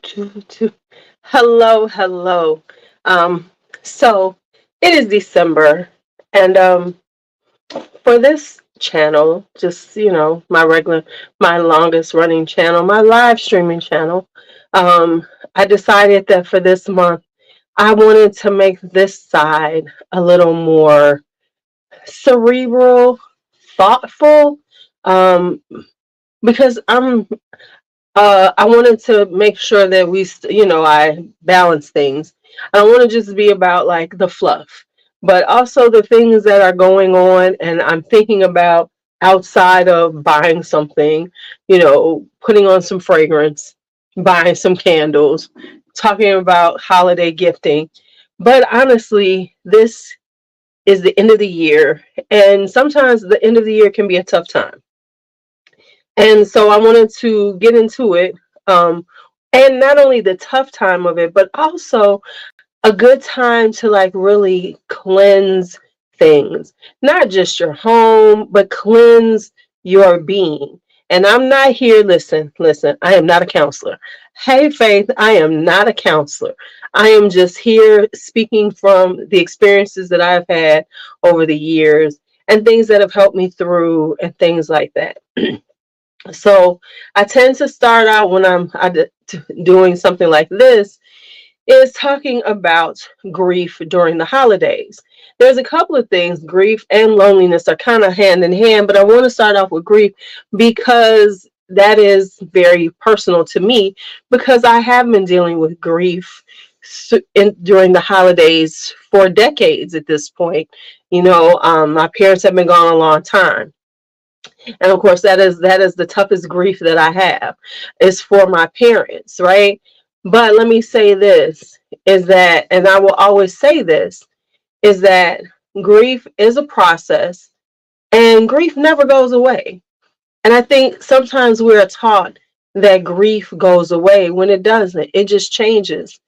Two. Hello, hello. Um, so it is December, and for this channel, just my longest running channel, my live streaming channel, I decided that for this month, I wanted to make this side a little more cerebral, thoughtful, um, because I wanted to make sure that I balance things. I don't want to just be about like the fluff, but also the things that are going on and I'm thinking about outside of buying something, putting on some fragrance, buying some candles, talking about holiday gifting. But honestly, this is the end of the year, and sometimes the end of the year can be a tough time. And so I wanted to get into it. And not only the tough time of it, but also a good time to like really cleanse things, not just your home, but cleanse your being. And I'm not here, listen, I am not a counselor. Hey, Faith, I am not a counselor. I am just here speaking from the experiences that I've had over the years and things that have helped me through and things like that. So I tend to start out when doing something like this is talking about grief during the holidays. There's a couple of things, grief and loneliness are kind of hand in hand, but I want to start off with grief because that is very personal to me because I have been dealing with grief during the holidays for decades at this point. My parents have been gone a long time, and of course that is the toughest grief that I have is for my parents, right? But let me say this is that, and I will always say this, is that grief is a process and grief never goes away. And I think sometimes we're taught that grief goes away when it doesn't. It just changes.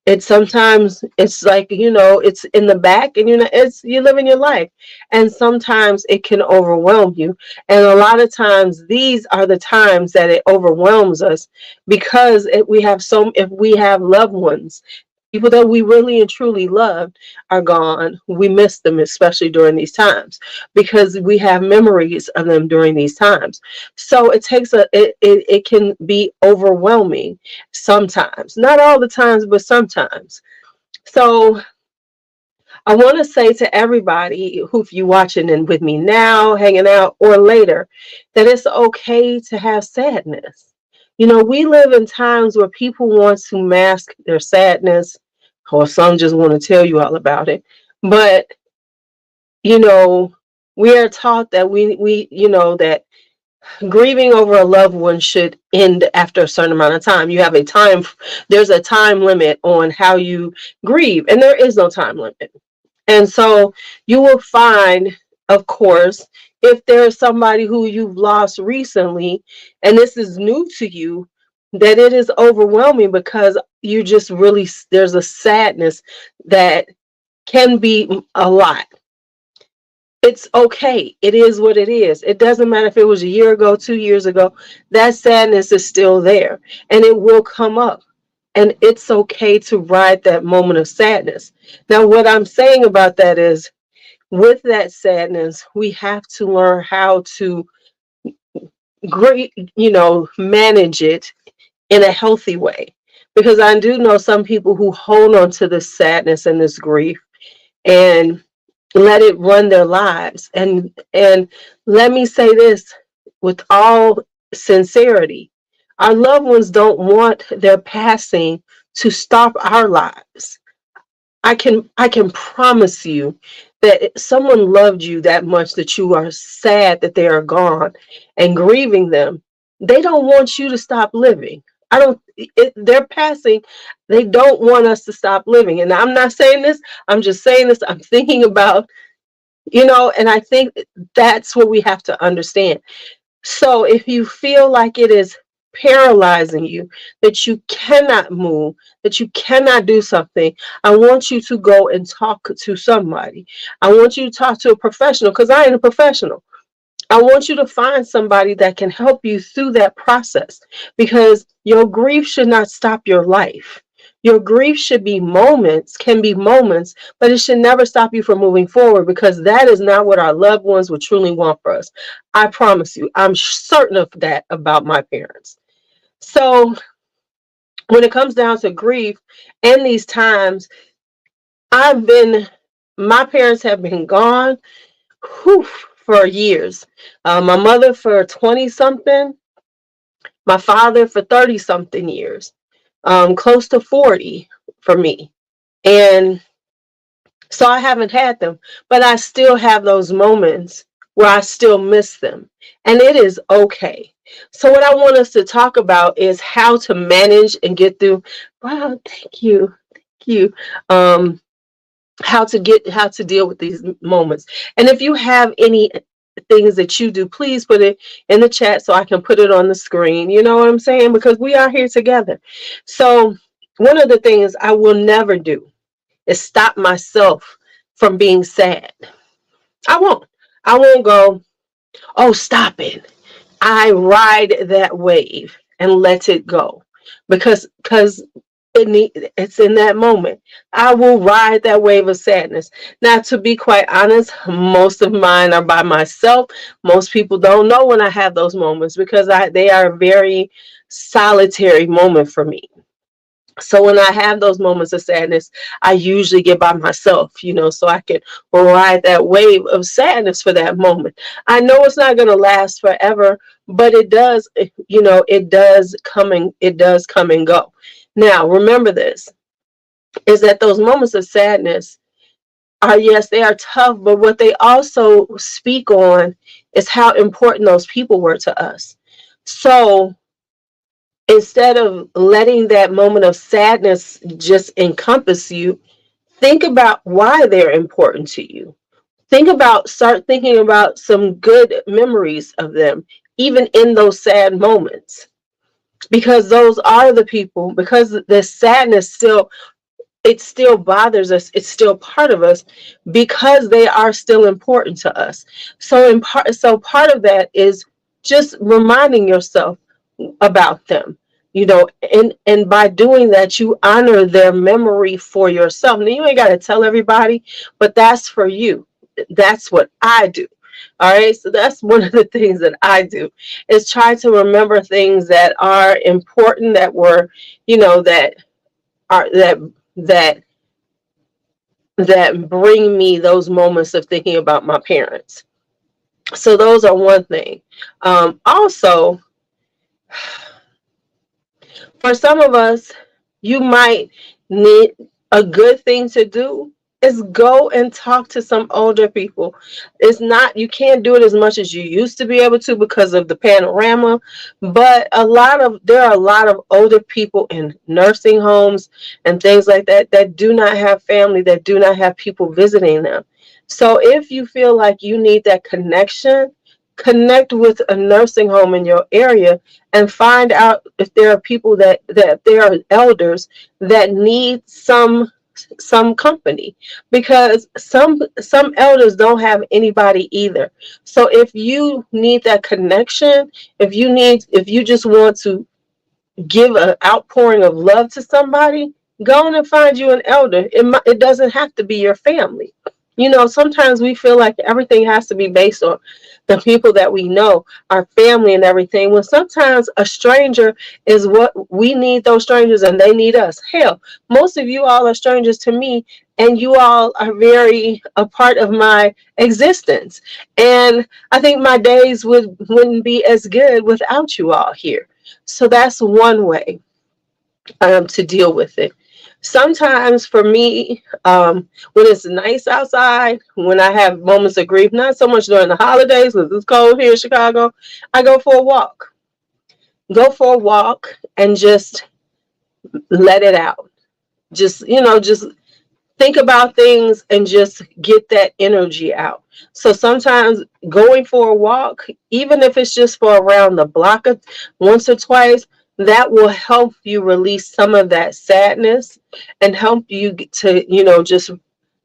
It sometimes it's like, it's in the back and it's you living your life. And sometimes it can overwhelm you. And a lot of times these are the times that it overwhelms us because if we have loved ones, people that we really and truly loved are gone. We miss them, especially during these times, because we have memories of them during these times. So it can be overwhelming sometimes, not all the times, but sometimes. So I want to say to everybody who, if you watching and with me now, hanging out, or later, that it's okay to have sadness. We live in times where people want to mask their sadness, or some just want to tell you all about it. But, you know, we are taught that that grieving over a loved one should end after a certain amount of time. There's a time limit on how you grieve, and there is no time limit. And so you will find, of course, if there's somebody who you've lost recently and this is new to you, that it is overwhelming because you just really, there's a sadness that can be a lot. It's okay. It is what it is. It doesn't matter if it was a year ago, 2 years ago, that sadness is still there and it will come up. And it's okay to ride that moment of sadness. Now, what I'm saying about that is, with that sadness, we have to learn how to manage it in a healthy way. Because I do know some people who hold on to this sadness and this grief and let it run their lives. And let me say this with all sincerity. Our loved ones don't want their passing to stop our lives. I can promise you that if someone loved you that much that you are sad that they are gone and grieving them, they don't want you to stop living. I don't they're passing, they don't want us to stop living. And I'm not saying this, I'm just saying this. I'm thinking about, and I think that's what we have to understand. So if you feel like it is paralyzing you, that you cannot move, that you cannot do something, I want you to go and talk to somebody. I want you to talk to a professional because I ain't a professional. I want you to find somebody that can help you through that process, because your grief should not stop your life. Your grief should be moments, can be moments, but it should never stop you from moving forward, because that is not what our loved ones would truly want for us. I promise you, I'm certain of that about my parents. So when it comes down to grief and these times, I've been, my parents have been gone, whew, for years. My mother for 20 something, my father for 30 something years, close to 40 for me. And so I haven't had them, but I still have those moments where I still miss them. And it is okay. So, what I want us to talk about is how to manage and get through. Wow, thank you. Thank you. How to deal with these moments. And if you have any things that you do, please put it in the chat so I can put it on the screen. You know what I'm saying? Because we are here together. So one of the things I will never do is stop myself from being sad. I won't. I won't go, oh, stop it. I ride that wave and let it go, because it's in that moment. I will ride that wave of sadness. Now, to be quite honest, most of mine are by myself. Most people don't know when I have those moments, because they are a very solitary moment for me. So when I have those moments of sadness, I usually get by myself, so I can ride that wave of sadness for that moment. I know it's not going to last forever, but it does, it does come and go. Now, remember this, is that those moments of sadness are, yes, they are tough, but what they also speak on is how important those people were to us. So instead of letting that moment of sadness just encompass you, think about why they're important to you. Start thinking about some good memories of them, even in those sad moments, because those are the people, because the sadness still, it still bothers us, it's still part of us, because they are still important to us. So part of that is just reminding yourself about them, and by doing that, you honor their memory for yourself. Now, you ain't got to tell everybody, but that's for you. That's what I do. All right, so that's one of the things that I do, is try to remember things that are important, that were, that are that that bring me those moments of thinking about my parents. So those are one thing. Also, for some of us, you might need, a good thing to do is go and talk to some older people. It's not, you can't do it as much as you used to be able to because of the panorama, but there are a lot of older people in nursing homes and things like that that do not have family, that do not have people visiting them. So if you feel like you need that connection, connect with a nursing home in your area and find out if there are people that there are elders that need some company, because some elders don't have anybody either. So if you need that connection, if you just want to give an outpouring of love to somebody, go on and find you an elder. It doesn't have to be your family. Sometimes we feel like everything has to be based on the people that we know, our family and everything. When sometimes a stranger is what we need, those strangers, and they need us. Hell, most of you all are strangers to me, and you all are very a part of my existence. And I think my days wouldn't be as good without you all here. So that's one way to deal with it. Sometimes for me, when it's nice outside, when I have moments of grief, not so much during the holidays because it's cold here in Chicago, I go for a walk. Go for a walk and just let it out. Just think about things and just get that energy out. So sometimes going for a walk, even if it's just for around the block once or twice, that will help you release some of that sadness and help you to, just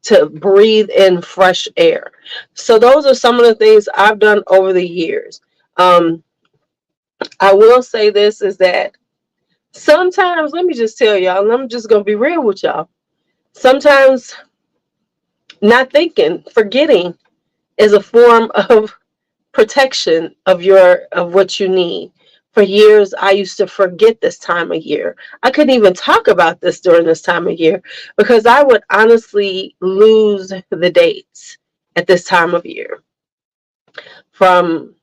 to breathe in fresh air. So those are some of the things I've done over the years. Um, I will say this is that sometimes, let me just tell y'all, and I'm just going to be real with y'all. Sometimes not thinking, forgetting is a form of protection of what you need. For years, I used to forget this time of year. I couldn't even talk about this during this time of year because I would honestly lose the dates at this time of year. From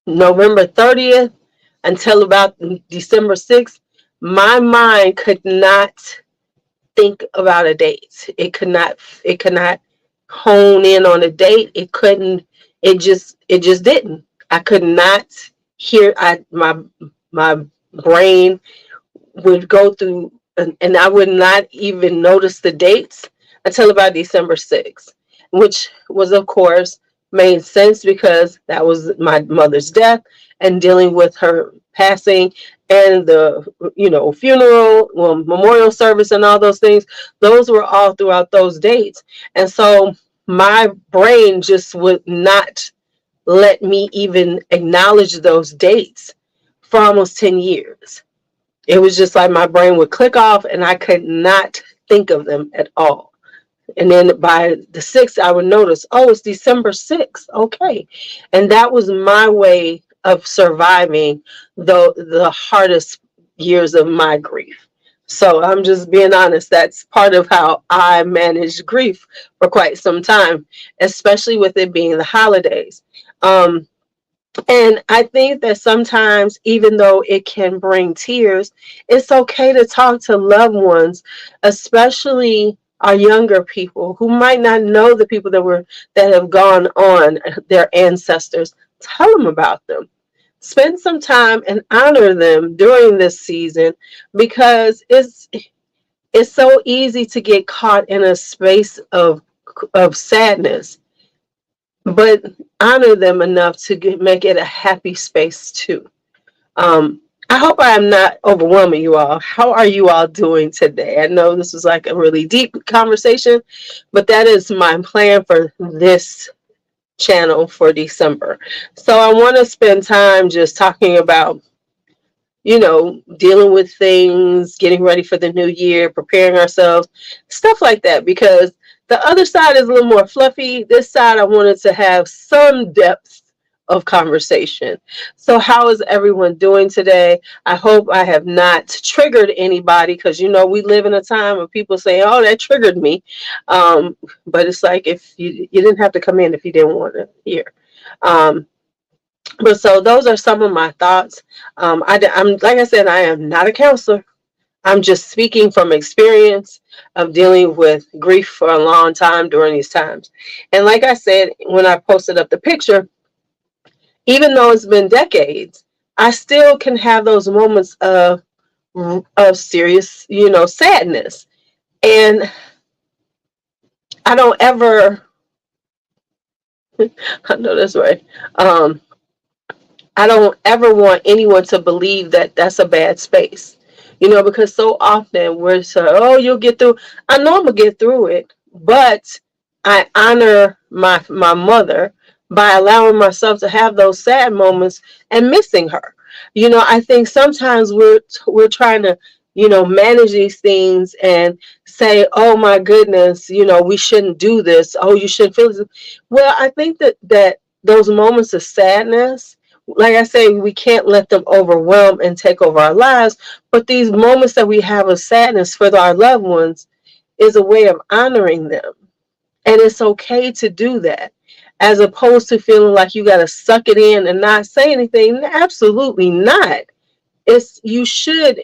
November 30th until about December 6th, my mind could not think about a date. It could not hone in on a date. It just didn't. I could not hear my brain would go through, and I would not even notice the dates until about December 6th, which was, of course, made sense because that was my mother's death and dealing with her passing and the funeral, well, memorial service and all those things. Those were all throughout those dates. And so my brain just would not let me even acknowledge those dates for almost 10 years. It was just like my brain would click off and I could not think of them at all. And then by the 6th, I would notice, oh, it's December 6th. Okay. And that was my way of surviving the hardest years of my grief. So I'm just being honest. That's part of how I managed grief for quite some time, especially with it being the holidays. Um, and I think that sometimes, even though it can bring tears, it's okay to talk to loved ones, especially our younger people who might not know the people that have gone on, their ancestors. Tell them about them. Spend some time and honor them during this season because it's so easy to get caught in a space of sadness, but honor them enough to make it a happy space too. I hope I am not overwhelming you all. How are you all doing today? I know this was like a really deep conversation, but that is my plan for this channel for December. So I want to spend time just talking about dealing with things, getting ready for the new year, preparing ourselves, stuff like that. Because the other side is a little more fluffy. This side, I wanted to have some depth of conversation. So, how is everyone doing today? I hope I have not triggered anybody because, we live in a time of people saying, oh, that triggered me. But it's like if you didn't have to come in if you didn't want to hear. But so those are some of my thoughts. I'm like I said, I am not a counselor. I'm just speaking from experience of dealing with grief for a long time during these times. And like I said, when I posted up the picture, even though it's been decades, I still can have those moments of serious, sadness. And I don't ever, I know that's right. I don't ever want anyone to believe that that's a bad space, because so often we're saying, oh, you'll get through. I know I'm going to get through it, but I honor my mother by allowing myself to have those sad moments and missing her. I think sometimes we're trying to, manage these things and say, oh my goodness, we shouldn't do this. Oh, you shouldn't feel this. Well, I think that those moments of sadness, like I say, we can't let them overwhelm and take over our lives. But these moments that we have of sadness for our loved ones is a way of honoring them. And it's okay to do that, as opposed to feeling like you got to suck it in and not say anything. Absolutely not. You should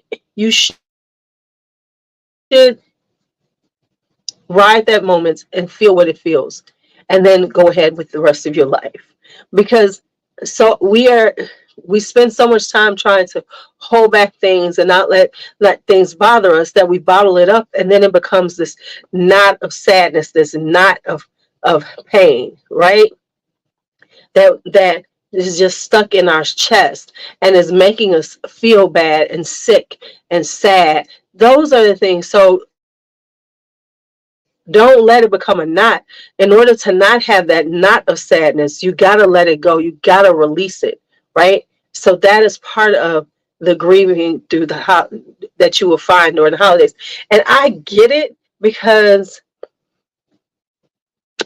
ride that moment and feel what it feels, and then go ahead with the rest of your life. Because so we spend so much time trying to hold back things and not let things bother us, that we bottle it up, and then it becomes this knot of sadness, this knot of pain, right? That is just stuck in our chest and is making us feel bad and sick and sad. Those are the things. So Don't let it become a knot. In order to not have that knot of sadness, you got to let it go. You got to release it, right? So that is part of the grieving through that you will find during the holidays. And I get it because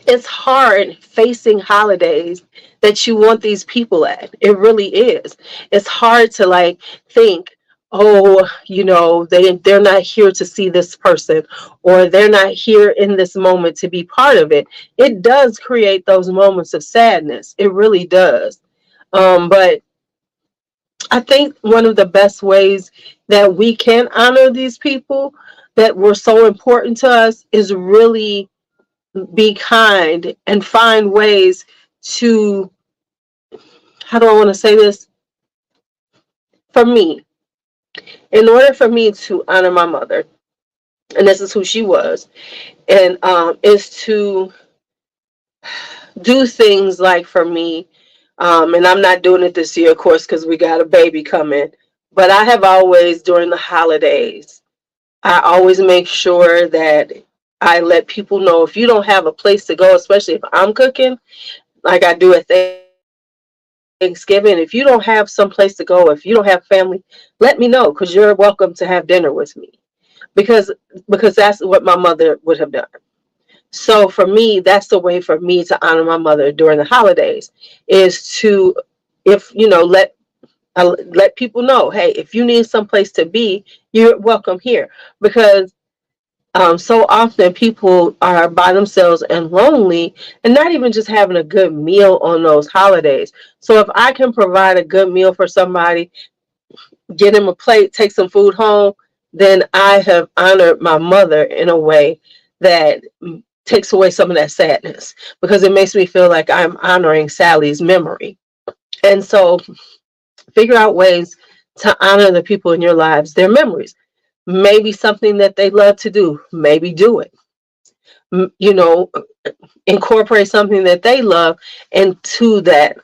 it's hard facing holidays that you want these people at. It really is. It's hard to like think, oh, they're not here to see this person, or they're not here in this moment to be part of it. It does create those moments of sadness. It really does. But I think one of the best ways that we can honor these people that were so important to us is really be kind and find ways to, how do I want to say this? For me, in order for me to honor my mother, and this is who she was, and is to do things like, for me, and I'm not doing it this year, of course, because we got a baby coming, but I have always, during the holidays, I always make sure that I let people know, if you don't have a place to go, especially if I'm cooking, like I do at Thanksgiving, if you don't have some place to go, if you don't have family, let me know, because you're welcome to have dinner with me. Because that's what my mother would have done. So for me, that's the way for me to honor my mother during the holidays, is to, if let people know, hey, if you need some place to be, you're welcome here. Because so often people are by themselves and lonely, and not even just having a good meal on those holidays. So if I can provide a good meal for somebody, get him a plate, take some food home, then I have honored my mother in a way that takes away some of that sadness, because it makes me feel like I'm honoring Sally's memory. And so figure out ways to honor the people in your lives, their memories. Maybe something that they love to do, maybe do it. You know, incorporate something that they love into that,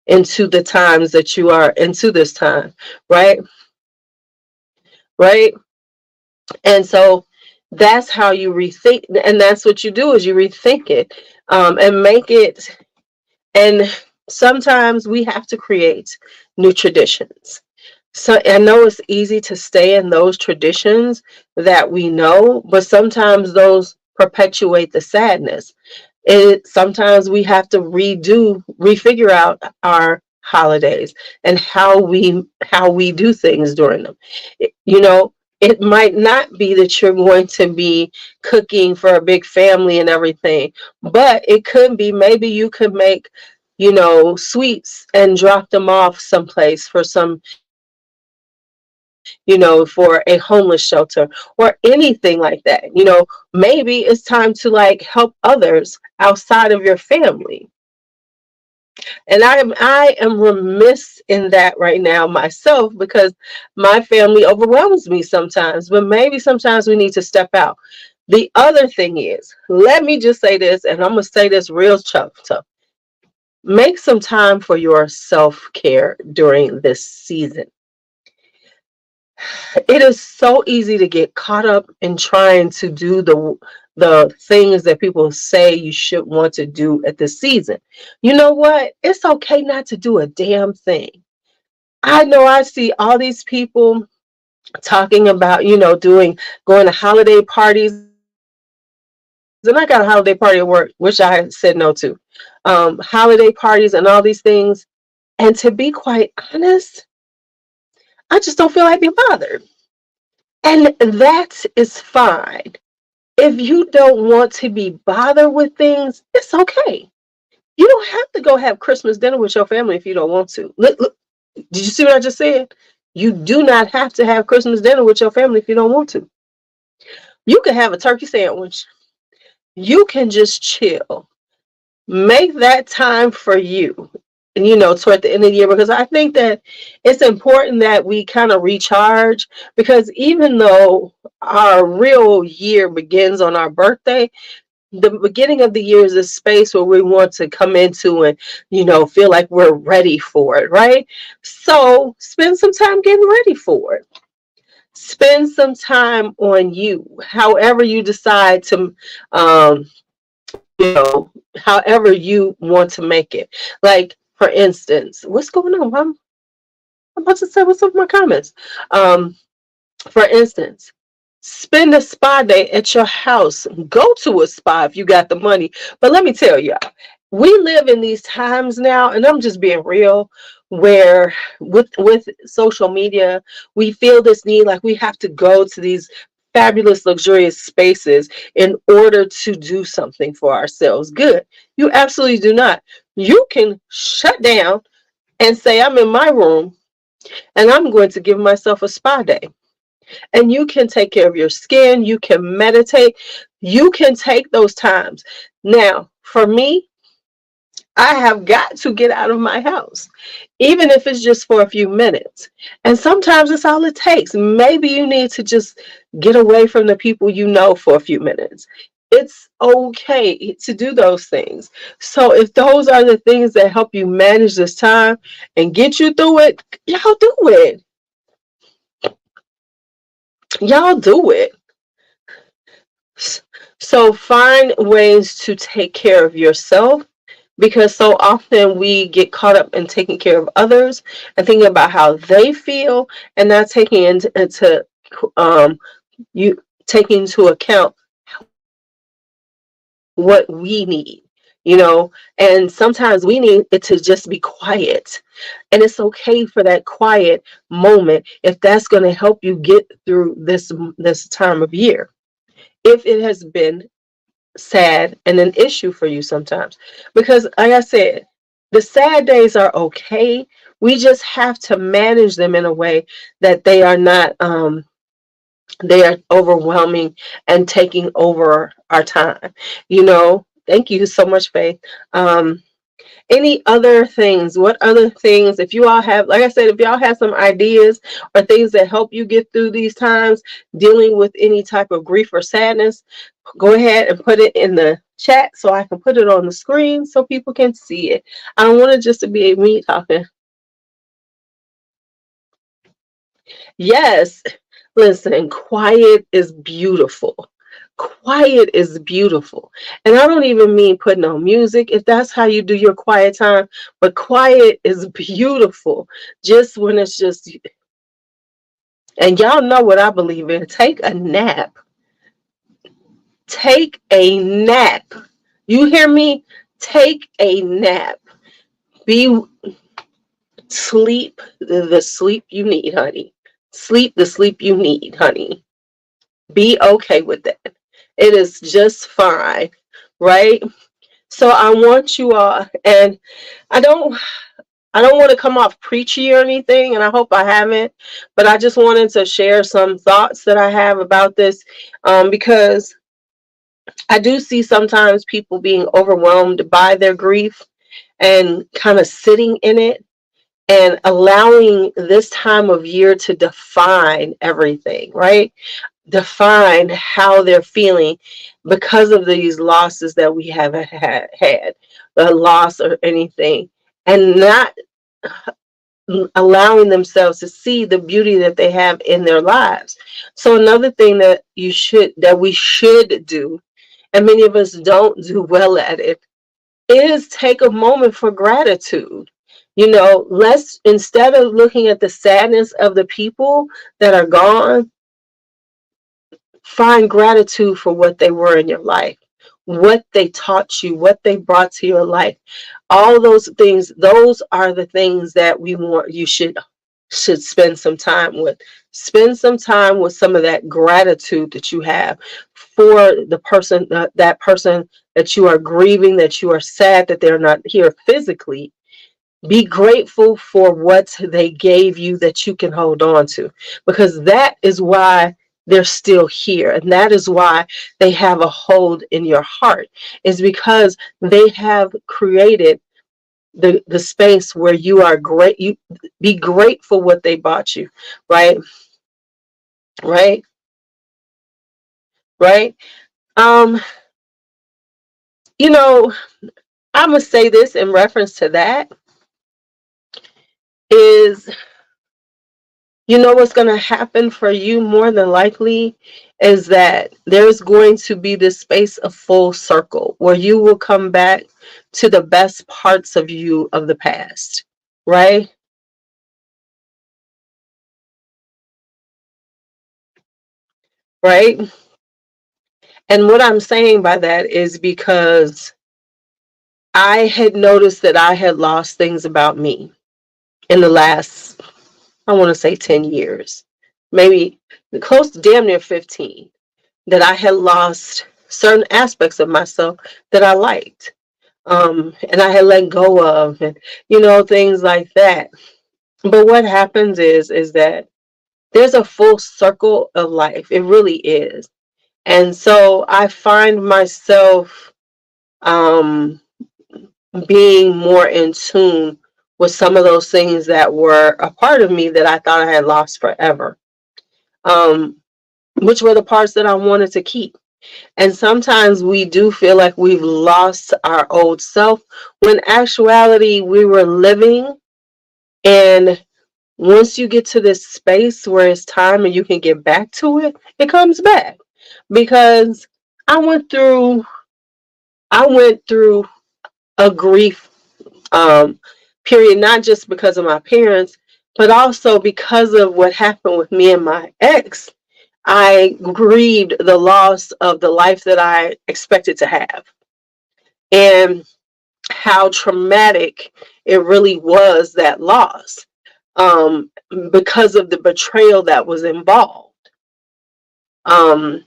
into the times that you are into this time, right? Right. And so that's how you rethink, and that's what you do, is you rethink it, and make it. And sometimes we have to create new traditions. So I know it's easy to stay in those traditions that we know, but sometimes those perpetuate the sadness. Sometimes we have to refigure out our holidays and how we do things during them. You know, it might not be that you're going to be cooking for a big family and everything, but it could be, maybe you could make, sweets and drop them off someplace for some, for a homeless shelter or anything like that. Maybe it's time to like help others outside of your family. And I am remiss in that right now myself, because my family overwhelms me sometimes, but maybe sometimes we need to step out. The other thing is, let me just say this, and I'm going to say this real tough. Make some time for your self-care during this season. It is so easy to get caught up in trying to do the things that people say you should want to do at this season. You know what? It's okay not to do a damn thing. I know I see all these people talking about, going to holiday parties, and I got a holiday party at work, which I said no to. Holiday parties and all these things. And to be quite honest, I just don't feel like being bothered. And that is fine. If you don't want to be bothered with things, it's okay. You don't have to go have Christmas dinner with your family if you don't want to. Look, did you see what I just said? You do not have to have Christmas dinner with your family if you don't want to. You can have a turkey sandwich. You can just chill. Make that time for you. And toward the end of the year, because I think that it's important that we kind of recharge, because even though our real year begins on our birthday, the beginning of the year is a space where we want to come into and, feel like we're ready for it, right? So spend some time getting ready for it. Spend some time on you, however you decide to, um, however you want to make it. Like, for instance, what's going on? I'm about to say what's up with my comments. Um, for instance, spend a spa day at your house. Go to a spa if you got the money. But let me tell you, we live in these times now, and I'm just being real, where with social media, we feel this need like we have to go to these fabulous, luxurious spaces in order to do something for ourselves. Good. You absolutely do not. You can shut down and say, I'm in my room and I'm going to give myself a spa day. And you can take care of your skin, you can meditate, you can take those times. Now, for me, I have got to get out of my house, even if it's just for a few minutes. And sometimes it's all it takes. Maybe you need to just get away from the people you know for a few minutes. It's okay to do those things. So, if those are the things that help you manage this time and get you through it, y'all do it. Y'all do it. So find ways to take care of yourself, because so often we get caught up in taking care of others and thinking about how they feel and not taking into um you taking into account what we need, and sometimes we need it to just be quiet, and it's okay for that quiet moment if that's going to help you get through this time of year, if it has been sad and an issue for you sometimes. Because, like I said, the sad days are okay. We just have to manage them in a way that they are not, they are overwhelming and taking over our time. Thank you so much, Faith. Any other things? What other things, if you all have, like I said, if y'all have some ideas or things that help you get through these times dealing with any type of grief or sadness, go ahead and put it in the chat so I can put it on the screen so people can see it. I don't want it just to be me talking. Yes, listen, quiet is beautiful. Quiet is beautiful. And I don't even mean putting on music if that's how you do your quiet time, but quiet is beautiful. Just when it's just, and y'all know what I believe in, take a nap. Take a nap. You hear me? Take a nap. Be Sleep the sleep you need, honey. Sleep the sleep you need, honey. Be okay with that. It is just fine, right? So I want you all, and I don't I don't want to come off preachy or anything, and I hope I haven't, but I just wanted to share some thoughts that I have about this, because I do see sometimes people being overwhelmed by their grief and kind of sitting in it and allowing this time of year to define everything, right? Define how they're feeling because of these losses that we have had, the loss or anything, and not allowing themselves to see the beauty that they have in their lives. So another thing that we should do, and many of us don't do well at it, is take a moment for gratitude. Let's, instead of looking at the sadness of the people that are gone, find gratitude for what they were in your life, what they taught you, what they brought to your life. All those things, those are the things that you should spend some time with. Spend some time with some of that gratitude that you have for the person, that person that you are grieving, that you are sad that they're not here physically. Be grateful for what they gave you that you can hold on to, because that is why they're still here. And that is why they have a hold in your heart, is because they have created the space where you are great. You be grateful what they bought you, right? Right? Right? Um, you know, I'm gonna say this in reference to that is you know what's going to happen for you more than likely is that there's going to be this space of full circle where you will come back to the best parts of you of the past, right? Right? And what I'm saying by that is because I had noticed that I had lost things about me in the last, I want to say 10 years, maybe close to damn near 15, that I had lost certain aspects of myself that I liked. And I had let go of, and things like that. But what happens is that there's a full circle of life. It really is. And so I find myself um, being more in tune with some of those things that were a part of me that I thought I had lost forever, um, which were the parts that I wanted to keep. And sometimes we do feel like we've lost our old self when actuality we were living. And once you get to this space where it's time and you can get back to it, it comes back. Because I went through I went through a grief um, period, not just because of my parents, but also because of what happened with me and my ex. I grieved the loss of the life that I expected to have, and how traumatic it really was, that loss, um, because of the betrayal that was involved. Um,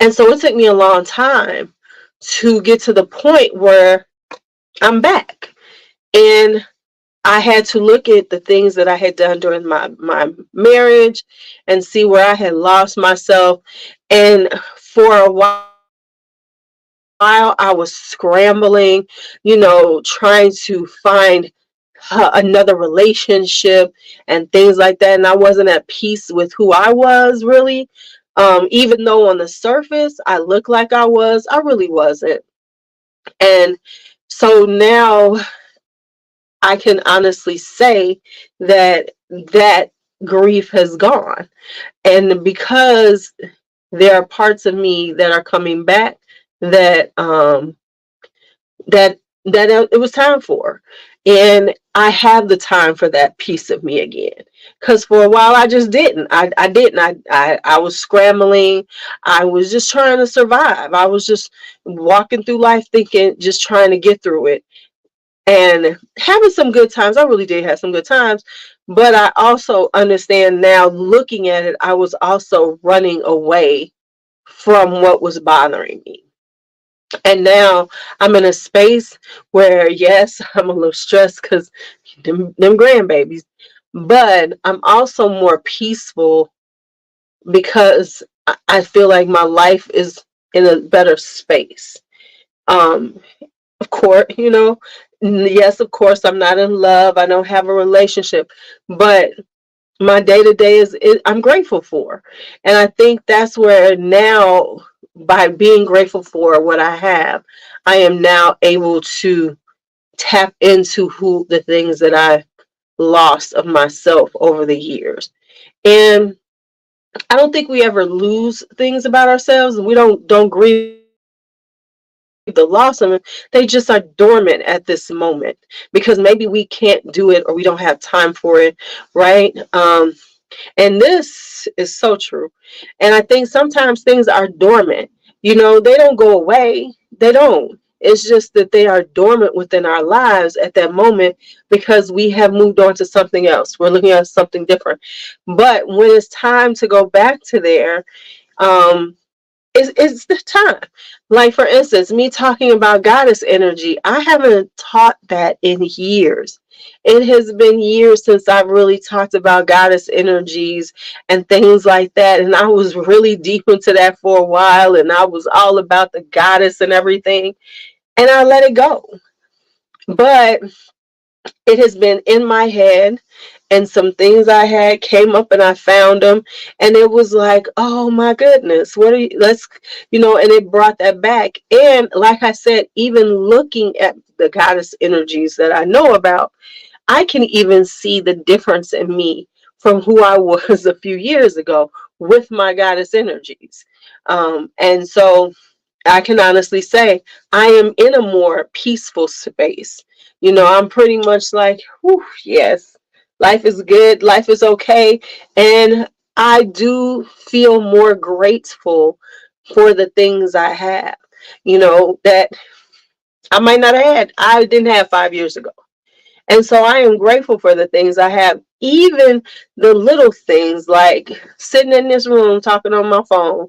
and so it took me a long time to get to the point where I'm back. And I had to look at the things that I had done during my marriage and see where I had lost myself. And for a while, I was scrambling, trying to find another relationship and things like that. And I wasn't at peace with who I was really. Even though on the surface I looked like I really wasn't. And so now I can honestly say that that grief has gone. And because there are parts of me that are coming back that it was time for. And I have the time for that piece of me again. Because for a while I just didn't. I didn't. I was scrambling. I was just trying to survive. I was just walking through life thinking, just trying to get through it and having some good times. I really did have some good times, but I also understand now, looking at it, I was also running away from what was bothering me. And now I'm in a space where, yes, I'm a little stressed because them grandbabies, but I'm also more peaceful because I feel like my life is in a better space. Um, of course, yes, of course, I'm not in love. I don't have a relationship, but my day to day I'm grateful for. And I think that's where now, by being grateful for what I have, I am now able to tap into who the things that I lost of myself over the years. And I don't think we ever lose things about ourselves. We don't grieve the loss of it. They just are dormant at this moment because maybe we can't do it or we don't have time for it, right? And this is so true. And I think sometimes things are dormant. They don't go away. They don't. It's just that they are dormant within our lives at that moment because we have moved on to something else. We're looking at something different. But when it's time to go back to there, um, it's the time. Like, for instance, me talking about goddess energy, I haven't taught that in years. It has been years since I've really talked about goddess energies and things like that. And I was really deep into that for a while, and I was all about the goddess and everything. And I let it go. But it has been in my head, and some things I had came up and I found them, and it was like, oh my goodness, what are you, and it brought that back. And like I said, even looking at the goddess energies that I know about, I can even see the difference in me from who I was a few years ago with my goddess energies. And so I can honestly say I am in a more peaceful space. I'm pretty much like, whew, yes, life is good, life is okay. And I do feel more grateful for the things I have, that I might not have had, I didn't have 5 years ago. And so I am grateful for the things I have, even the little things like sitting in this room talking on my phone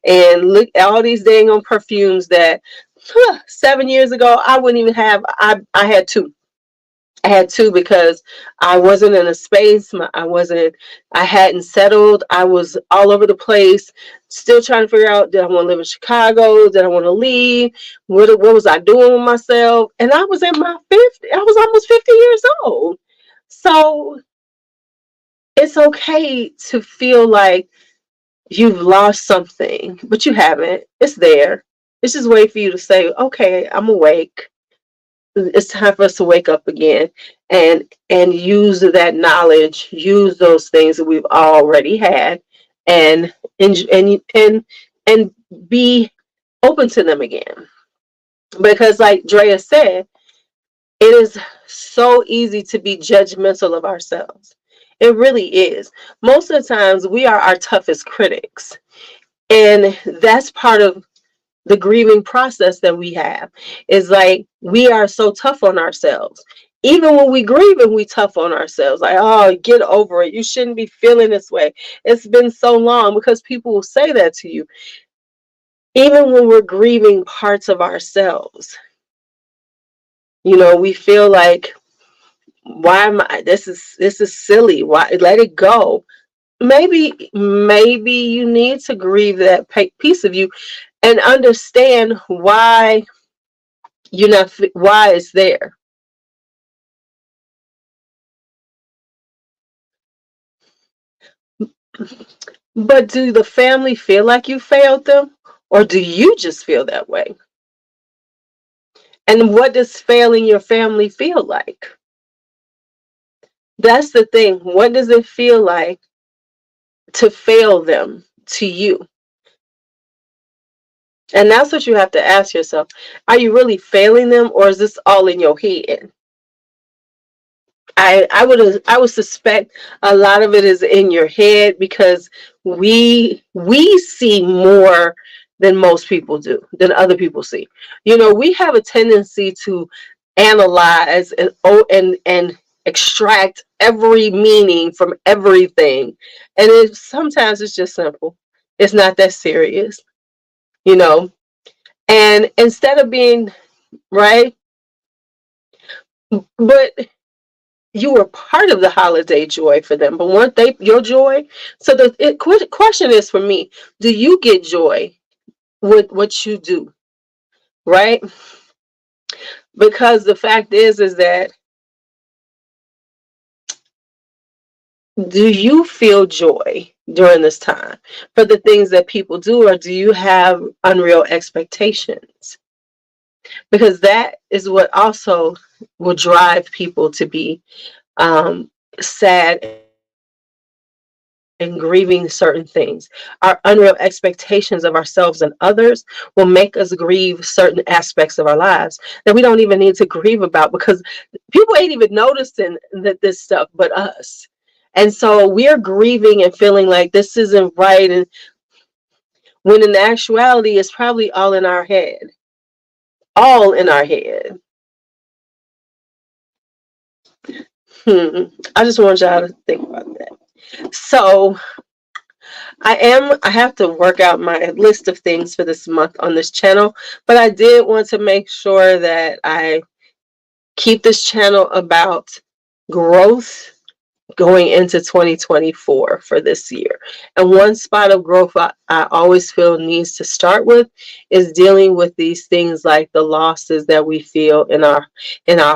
and look at all these dang on perfumes that 7 years ago I wouldn't even have. I had two. I had to because I wasn't in a space. I hadn't settled. I was all over the place, still trying to figure out, did I want to live in Chicago? Did I want to leave? What was I doing with myself? And I was in my 50s. I was almost 50 years old. So it's okay to feel like you've lost something, but you haven't. It's there. It's just wait for you to say, okay, I'm awake. It's time for us to wake up again and use that knowledge, use those things that we've already had, and and be open to them again. Because like Drea said, it is so easy to be judgmental of ourselves. It really is. Most of the times we are our toughest critics. And that's part of the grieving process that we have, is like we are so tough on ourselves. Even when we grieve and we tough on ourselves, like, oh, get over it. You shouldn't be feeling this way. It's been so long, because people will say that to you. Even when we're grieving parts of ourselves, we feel like, why am I, this is silly. Why, let it go. Maybe you need to grieve that piece of you and understand why why it's there. But do the family feel like you failed them, or do you just feel that way? And what does failing your family feel like? That's the thing. What does it feel like to fail them to you? And that's what you have to ask yourself. Are you really failing them, or is this all in your head? I would suspect a lot of it is in your head, because we see more than most people do, than other people see. We have a tendency to analyze and extract every meaning from everything. And sometimes it's just simple. It's not that serious, you know. And instead of being right, but you were part of the holiday joy for them, but weren't they your joy? So the question is, for me, do you get joy with what you do, right? Because the fact is that, do you feel joy during this time for the things that people do, or do you have unreal expectations? Because that is what also will drive people to be sad and grieving certain things. Our unreal expectations of ourselves and others will make us grieve certain aspects of our lives that we don't even need to grieve about, because people ain't even noticing this stuff but us. And so we're grieving and feeling like this isn't right, and when in actuality it's probably all in our head. All in our head. I just want y'all to think about that. So I have to work out my list of things for this month on this channel, but I did want to make sure that I keep this channel about growth going into 2024 for this year. And one spot of growth I always feel needs to start with is dealing with these things like the losses that we feel in our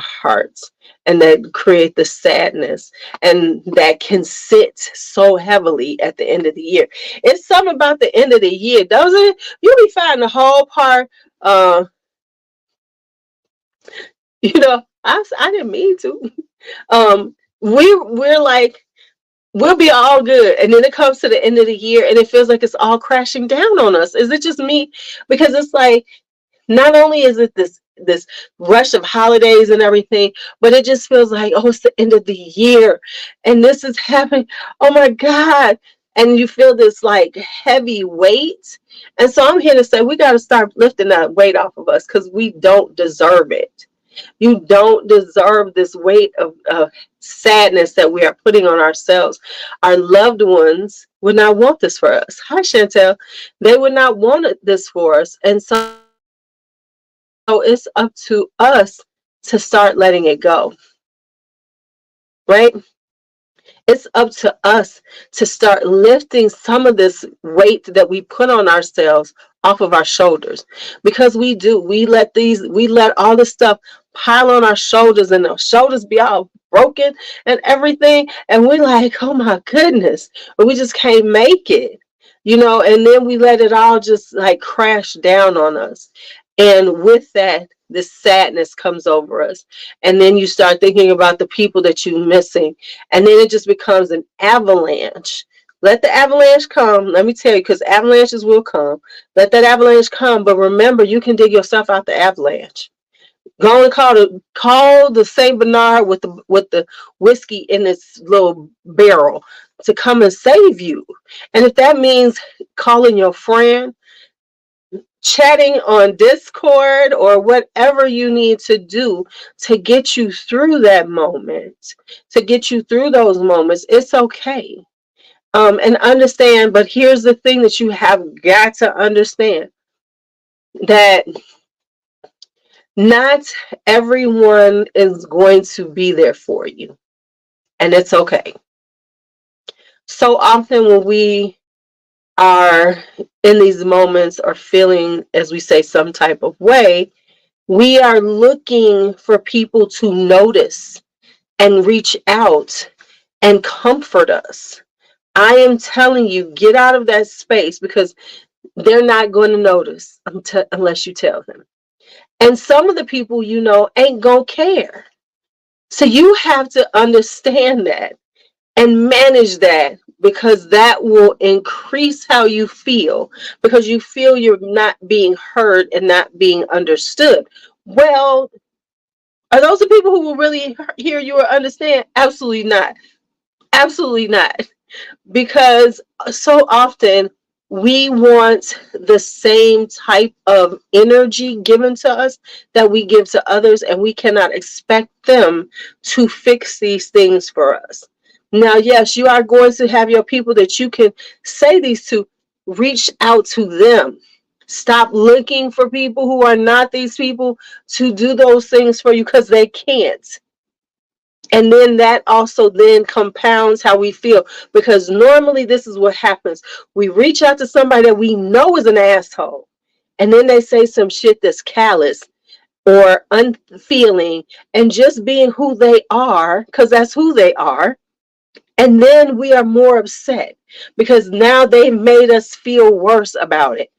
hearts, and that create the sadness, and that can sit so heavily at the end of the year. It's something about the end of the year, doesn't it? You be finding the whole part, uh I didn't mean to. We're like, we'll be all good. And then it comes to the end of the year and it feels like it's all crashing down on us. Is it just me? Because it's like, not only is it this rush of holidays and everything, but it just feels like, oh, it's the end of the year and this is happening. Oh my God. And you feel this like heavy weight. And so I'm here to say we got to start lifting that weight off of us because we don't deserve it. You don't deserve this weight of sadness that we are putting on ourselves. Our loved ones would not want this for us. Hi, Chantel. They would not want this for us. And so it's up to us to start letting it go, right? It's up to us to start lifting some of this weight that we put on ourselves off of our shoulders, because we let all this stuff pile on our shoulders and our shoulders be all broken and everything, and we're like, oh my goodness, but we just can't make it, and then we let it all just like crash down on us. And with that, this sadness comes over us. And then you start thinking about the people that you're missing. And then it just becomes an avalanche. Let the avalanche come. Let me tell you, because avalanches will come. Let that avalanche come. But remember, you can dig yourself out the avalanche. Go and call the Saint Bernard with the whiskey in its little barrel to come and save you. And if that means calling your friend, chatting on Discord, or whatever you need to do to get you through that moment, to get you through those moments, it's okay. And understand, but here's the thing that you have got to understand, that not everyone is going to be there for you, and it's okay. So often when we are in these moments or feeling, as we say, some type of way, we are looking for people to notice and reach out and comfort us. I am telling you, get out of that space, because they're not going to notice unless you tell them. And some of the people ain't going to care. So you have to understand that and manage that, because that will increase how you feel, because you feel you're not being heard and not being understood. Well, are those the people who will really hear you or understand? Absolutely not. Absolutely not. Because so often we want the same type of energy given to us that we give to others, and we cannot expect them to fix these things for us. Now, yes, you are going to have your people that you can say these to. Reach out to them. Stop looking for people who are not these people to do those things for you, because they can't. And then that also then compounds how we feel, because normally this is what happens. We reach out to somebody that we know is an asshole, and then they say some shit that's callous or unfeeling, and just being who they are, because that's who they are. And then we are more upset because now they've made us feel worse about it.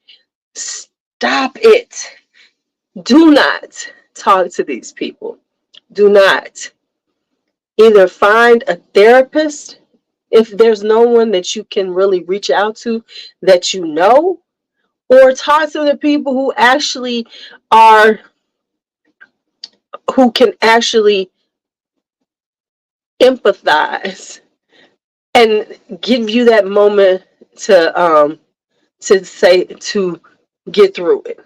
Stop it. Do not talk to these people. Do not. Either find a therapist if there's no one that you can really reach out to that or talk to the people are who can actually empathize and give you that moment to get through it.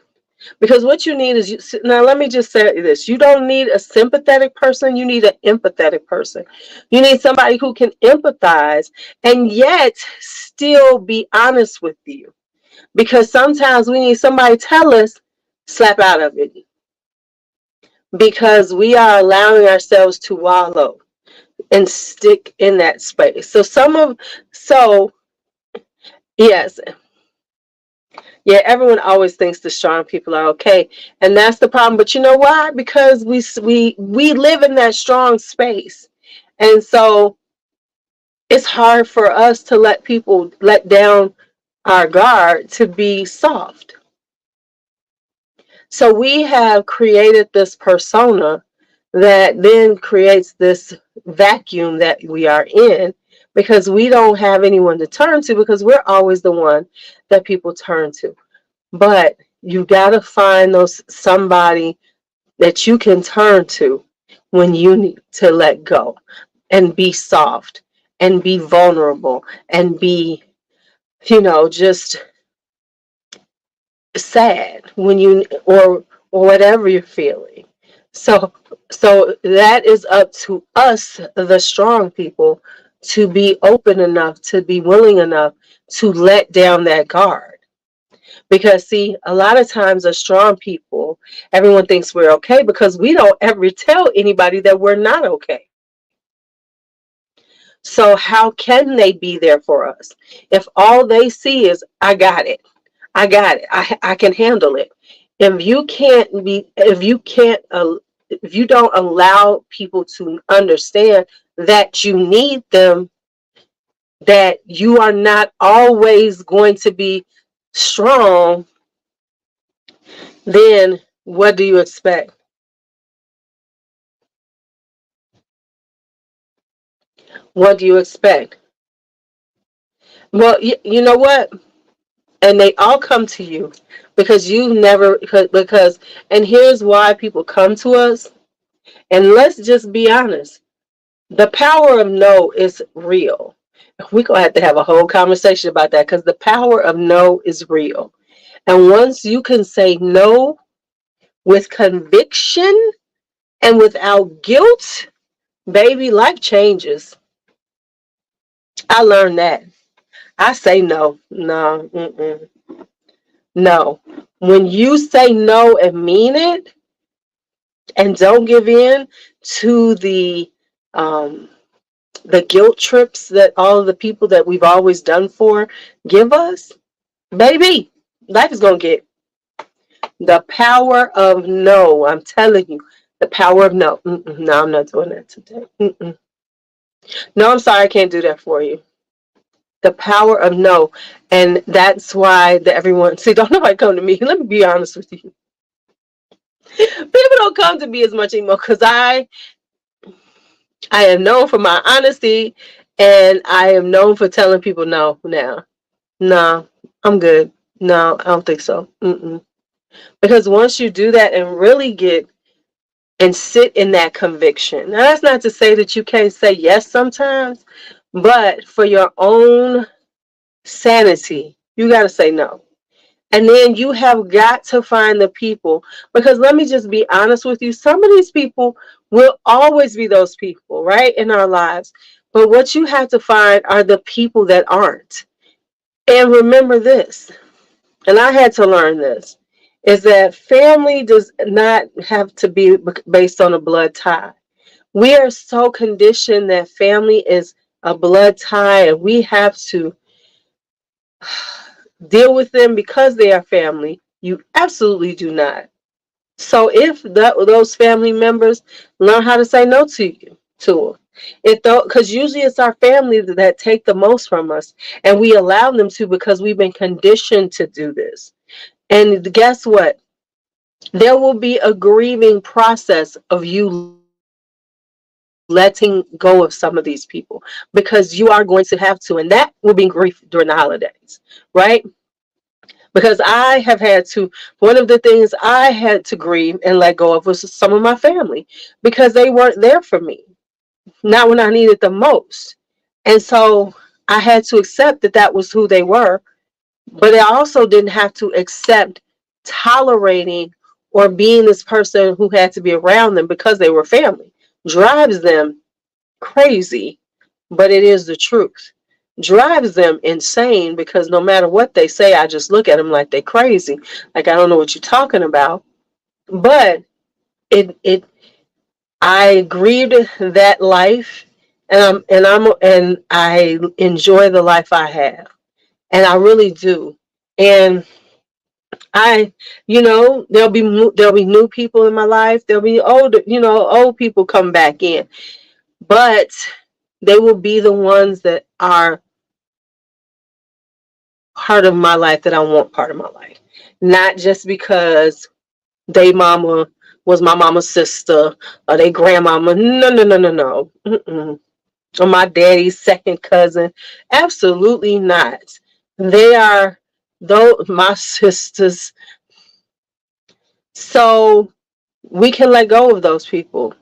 Because what you need is now let me just say this. You don't need a sympathetic person, you need an empathetic person. You need somebody who can empathize and yet still be honest with you. Because sometimes we need somebody to tell us, slap out of it. Because we are allowing ourselves to wallow and stick in that space. So yes, yeah, everyone always thinks the strong people are okay, and that's the problem. But you know why? Because we live in that strong space, and so it's hard for us to let people let down our guard to be soft. So we have created this persona that then creates this vacuum that we are in, because we don't have anyone to turn to, because we're always the one that people turn to. But you got to find those somebody that you can turn to when you need to let go and be soft and be vulnerable and be, just sad when you or whatever you're feeling. So so that is up to us, the strong people, to be open enough, to be willing enough to let down that guard. Because see, a lot of times as strong people, everyone thinks we're okay because we don't ever tell anybody that we're not okay. So how can they be there for us if all they see is I got it? I got it. I can handle it. If you can't, if you don't allow people to understand that you need them, that you are not always going to be strong, then what do you expect? What do you expect? Well, you know what? And they all come to you because you never, because, and here's why people come to us. And let's just be honest. The power of no is real. We're going to have a whole conversation about that because the power of no is real. And once you can say no with conviction and without guilt, baby, life changes. I learned that. I say no. No. Mm-mm. No. When you say no and mean it and don't give in to um, the guilt trips that all of the people that we've always done for give us, baby, life is going to get the power of no. I'm telling you, the power of no. Mm-mm, no, I'm not doing that today. Mm-mm. No, I'm sorry, I can't do that for you. The power of no. And that's why everyone, see, don't nobody come to me. Let me be honest with you. People don't come to me as much anymore because I am known for my honesty and I am known for telling people no now. No, I'm good. No, I don't think so. Mm-mm. Because once you do that and really get and sit in that conviction, now that's not to say that you can't say yes sometimes, but for your own sanity, you got to say no. And then you have got to find the people, because let me just be honest with you, some of these people will always be those people, right, in our lives. But what you have to find are the people that aren't. And remember this, and I had to learn this, is that family does not have to be based on a blood tie. We are so conditioned that family is a blood tie and we have to deal with them because they are family. You absolutely do not. So if those family members learn how to say no to you, to them, because usually it's our family that take the most from us, and we allow them to because we've been conditioned to do this. And guess what? There will be a grieving process of you letting go of some of these people because you are going to have to, and that will be grief during the holidays, right? Because I have had to, one of the things I had to grieve and let go of was some of my family because they weren't there for me, not when I needed them most. And so I had to accept that that was who they were, but I also didn't have to accept tolerating or being this person who had to be around them because they were family. Drives them crazy, but it is the truth. Drives them insane because no matter what they say, I just look at them like they're crazy. Like I don't know what you're talking about. But it I grieved that life, and I enjoy the life I have. And I really do. And I, there'll be new people in my life. There'll be old people come back in, but they will be the ones that are part of my life that I want part of my life. Not just because they mama was my mama's sister or they grandmama. No, no, no, no, no. Mm-mm. or my daddy's second cousin. Absolutely not. They are though my sisters. So we can let go of those people.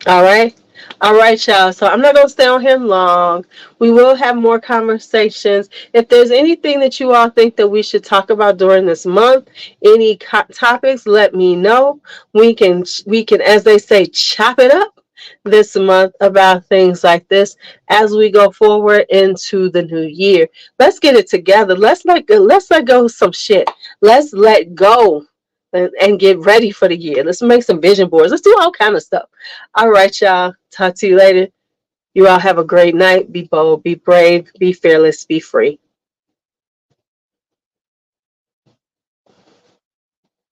All right. All right, y'all. So I'm not going to stay on here long. We will have more conversations. If there's anything that you all think that we should talk about during this month, any topics, let me know. We can, as they say, chop it up this month about things like this as we go forward into the new year. Let's get it together. Let's let go of some shit. Let's let go and get ready for the year. Let's make some vision boards. Let's do all kind of stuff. All right, y'all. Talk to you later. You all have a great night. Be bold, be brave, be fearless, be free.